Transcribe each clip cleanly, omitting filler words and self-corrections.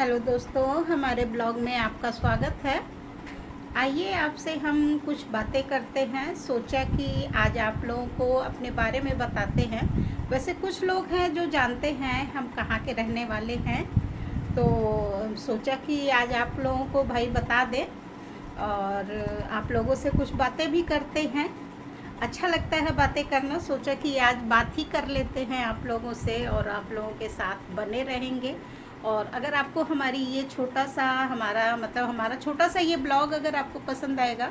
Hello दोस्तों, हमारे blog में आपका स्वागत है। आइए आपसे हम कुछ बातें करते हैं। सोचा कि आज आप लोगों को अपने बारे में बताते हैं। वैसे कुछ लोग हैं जो जानते हैं हम कहाँ के रहने वाले हैं, तो सोचा कि आज आप लोगों को भाई बता दें और आप लोगों से कुछ बातें भी करते हैं। अच्छा लगता है बातें करना। सोचा कि आज बात ही कर लेते हैं आप लोगों से और आप लोगों के साथ बने रहेंगे। और अगर आपको हमारी ये छोटा सा हमारा छोटा सा ये ब्लॉग अगर आपको पसंद आएगा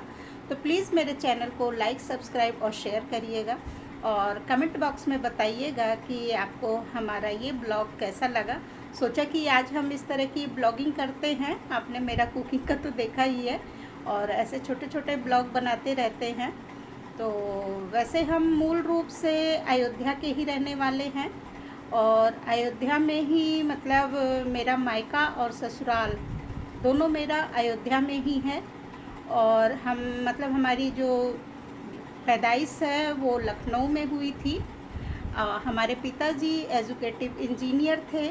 तो प्लीज़ मेरे चैनल को लाइक, सब्सक्राइब और शेयर करिएगा और कमेंट बॉक्स में बताइएगा कि आपको हमारा ये ब्लॉग कैसा लगा। सोचा कि आज हम इस तरह की ब्लॉगिंग करते हैं। आपने मेरा कुकिंग का तो देखा ही है और ऐसे छोटे छोटे ब्लॉग बनाते रहते हैं। तो वैसे हम मूल रूप से अयोध्या के ही रहने वाले हैं और अयोध्या में ही मेरा मायका और ससुराल दोनों मेरा अयोध्या में ही है। और हम हमारी जो पैदाइश है वो लखनऊ में हुई थी। हमारे पिताजी एजुकेटिव इंजीनियर थे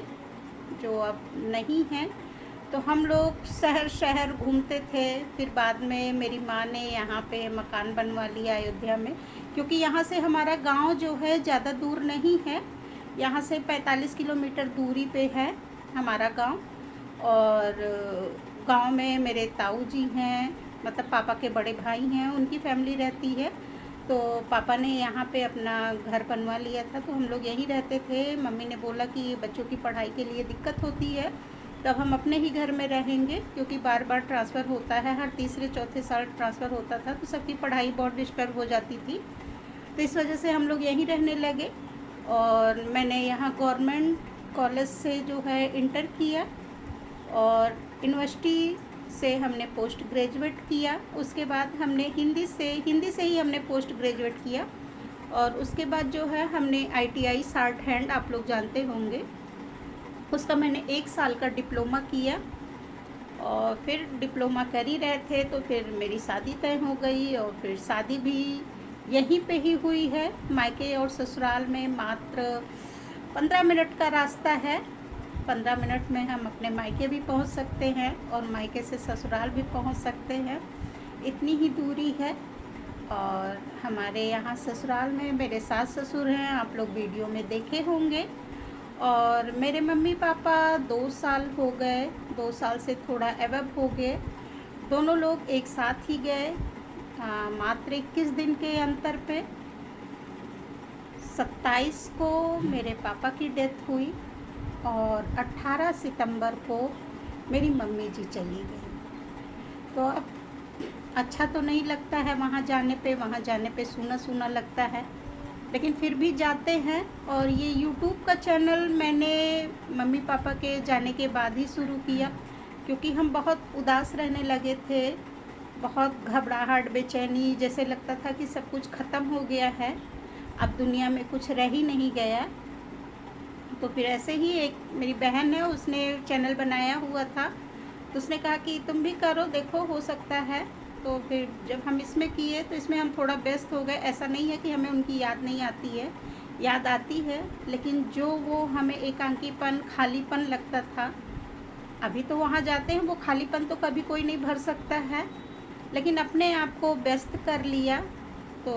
जो अब नहीं हैं। तो हम लोग शहर शहर घूमते थे। फिर बाद में मेरी माँ ने यहाँ पे मकान बनवा लिया अयोध्या में, क्योंकि यहाँ से हमारा गांव जो है ज़्यादा दूर नहीं है। यहाँ से 45 किलोमीटर दूरी पे है हमारा गांव। और गांव में मेरे ताऊ जी हैं, पापा के बड़े भाई हैं, उनकी फैमिली रहती है। तो पापा ने यहाँ पे अपना घर बनवा लिया था, तो हम लोग यहीं रहते थे। मम्मी ने बोला कि बच्चों की पढ़ाई के लिए दिक्कत होती है, तब हम अपने ही घर में रहेंगे, क्योंकि बार बार ट्रांसफ़र होता है, हर तीसरे चौथे साल ट्रांसफ़र होता था, तो सबकी पढ़ाई बहुत डिस्टर्ब हो जाती थी। तो इस वजह से हम लोग यहीं रहने लगे। और मैंने यहाँ गवर्नमेंट कॉलेज से जो है इंटर किया और यूनिवर्सिटी से हमने पोस्ट ग्रेजुएट किया। उसके बाद हमने हिंदी से ही हमने पोस्ट ग्रेजुएट किया। और उसके बाद जो है हमने ITI शार्ट हैंड, आप लोग जानते होंगे, उसका मैंने 1 साल का डिप्लोमा किया। और फिर डिप्लोमा कर ही रहे थे तो फिर मेरी शादी तय हो गई और फिर शादी भी यहीं पे ही हुई है। मायके और ससुराल में मात्र 15 मिनट का रास्ता है। 15 मिनट में हम अपने मायके भी पहुंच सकते हैं और मायके से ससुराल भी पहुंच सकते हैं, इतनी ही दूरी है। और हमारे यहाँ ससुराल में मेरे सास ससुर हैं, आप लोग वीडियो में देखे होंगे। और मेरे मम्मी पापा 2 साल हो गए, 2 साल से थोड़ा एवब हो गए। दोनों लोग एक साथ ही गए, मात्र 21 दिन के अंतर पे। 27 को मेरे पापा की डेथ हुई और 18 सितंबर को मेरी मम्मी जी चली गई। तो अब अच्छा तो नहीं लगता है वहाँ जाने पे सूना सूना लगता है, लेकिन फिर भी जाते हैं। और ये YouTube का चैनल मैंने मम्मी पापा के जाने के बाद ही शुरू किया, क्योंकि हम बहुत उदास रहने लगे थे, बहुत घबराहट, बेचैनी, जैसे लगता था कि सब कुछ ख़त्म हो गया है, अब दुनिया में कुछ रह ही नहीं गया। तो फिर ऐसे ही एक मेरी बहन है, उसने चैनल बनाया हुआ था, तो उसने कहा कि तुम भी करो, देखो हो सकता है। तो फिर जब हम इसमें किए तो इसमें हम थोड़ा व्यस्त हो गए। ऐसा नहीं है कि हमें उनकी याद नहीं आती है, याद आती है, लेकिन जो वो हमें एकांकीपन, खालीपन लगता था, अभी तो वहाँ जाते हैं वो खालीपन तो कभी कोई नहीं भर सकता है, लेकिन अपने आप को व्यस्त कर लिया तो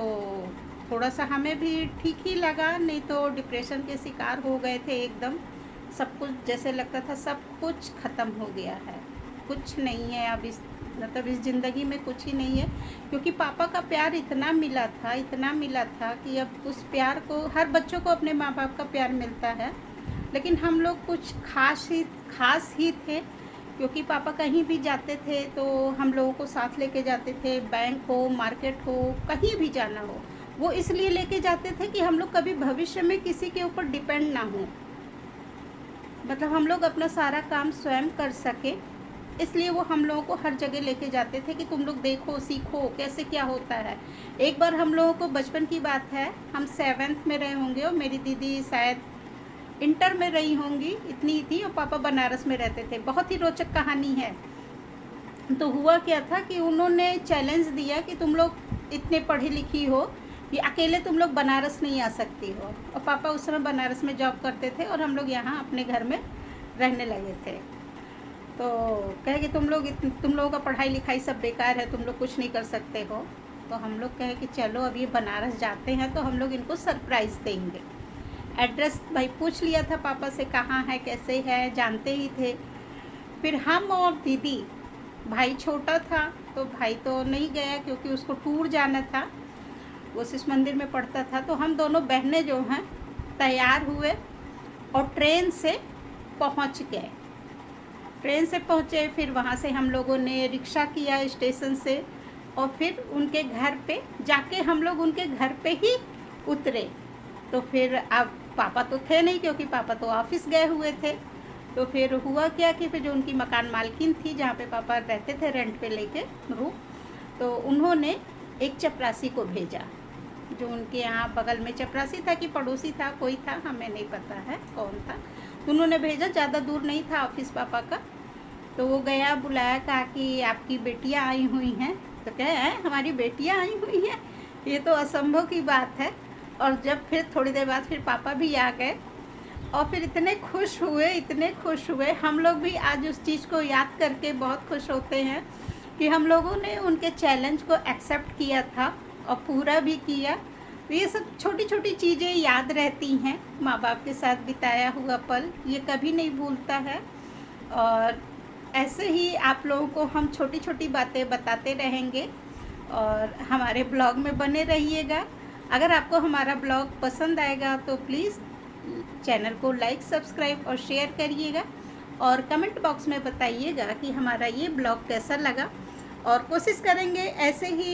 थोड़ा सा हमें भी ठीक ही लगा। नहीं तो डिप्रेशन के शिकार हो गए थे एकदम। सब कुछ जैसे लगता था सब कुछ ख़त्म हो गया है, कुछ नहीं है अब इस ज़िंदगी में कुछ ही नहीं है। क्योंकि पापा का प्यार इतना मिला था कि अब उस प्यार को, हर बच्चों को अपने माँ बाप का प्यार मिलता है, लेकिन हम लोग कुछ खास ही थे। क्योंकि पापा कहीं भी जाते थे तो हम लोगों को साथ लेके जाते थे, बैंक हो, मार्केट हो, कहीं भी जाना हो, वो इसलिए लेके जाते थे कि हम लोग कभी भविष्य में किसी के ऊपर डिपेंड ना हो, हम लोग अपना सारा काम स्वयं कर सके। इसलिए वो हम लोगों को हर जगह लेके जाते थे कि तुम लोग देखो, सीखो कैसे क्या होता है। एक बार हम लोगों को, बचपन की बात है, हम 7th में रहे होंगे और मेरी दीदी शायद इंटर में रही होंगी, इतनी ही थी, और पापा बनारस में रहते थे। बहुत ही रोचक कहानी है। तो हुआ क्या था कि उन्होंने चैलेंज दिया कि तुम लोग इतने पढ़ी लिखी हो कि अकेले तुम लोग बनारस नहीं आ सकती हो। और पापा उस समय बनारस में जॉब करते थे और हम लोग यहाँ अपने घर में रहने लगे थे। तो कहे कि तुम लोगों का पढ़ाई लिखाई सब बेकार है, तुम लोग कुछ नहीं कर सकते हो। तो हम लोग कहे कि चलो अब ये बनारस जाते हैं तो हम लोग इनको सरप्राइज़ देंगे। एड्रेस भाई पूछ लिया था पापा से, कहाँ है कैसे है, जानते ही थे। फिर हम और दीदी, भाई छोटा था तो भाई तो नहीं गया क्योंकि उसको टूर जाना था, वो शिशु मंदिर में पढ़ता था। तो हम दोनों बहनें जो हैं तैयार हुए और ट्रेन से पहुंच गए। ट्रेन से पहुंचे, फिर वहां से हम लोगों ने रिक्शा किया स्टेशन से और फिर उनके घर पे जाके हम लोग उनके घर पे ही उतरे। तो फिर अब पापा तो थे नहीं क्योंकि पापा तो ऑफिस गए हुए थे। तो फिर हुआ क्या कि फिर जो उनकी मकान मालकिन थी जहाँ पे पापा रहते थे रेंट पे लेके रूम, तो उन्होंने एक चपरासी को भेजा जो उनके यहाँ बगल में चपरासी था कि पड़ोसी था, कोई था हमें नहीं पता है कौन था। उन्होंने भेजा, ज़्यादा दूर नहीं था ऑफिस पापा का। तो वो गया, बुलाया, कहा कि आपकी बेटियाँ आई हुई हैं। तो कहे हैं हमारी बेटियाँ आई हुई हैं, ये तो असंभव की बात है। और जब फिर थोड़ी देर बाद फिर पापा भी आ गए और फिर इतने खुश हुए। हम लोग भी आज उस चीज़ को याद करके बहुत खुश होते हैं कि हम लोगों ने उनके चैलेंज को एक्सेप्ट किया था और पूरा भी किया। तो ये सब छोटी छोटी चीज़ें याद रहती हैं, माँ बाप के साथ बिताया हुआ पल ये कभी नहीं भूलता है। और ऐसे ही आप लोगों को हम छोटी छोटी बातें बताते रहेंगे और हमारे ब्लॉग में बने रहिएगा। अगर आपको हमारा ब्लॉग पसंद आएगा तो प्लीज़ चैनल को लाइक, सब्सक्राइब और शेयर करिएगा और कमेंट बॉक्स में बताइएगा कि हमारा ये ब्लॉग कैसा लगा। और कोशिश करेंगे ऐसे ही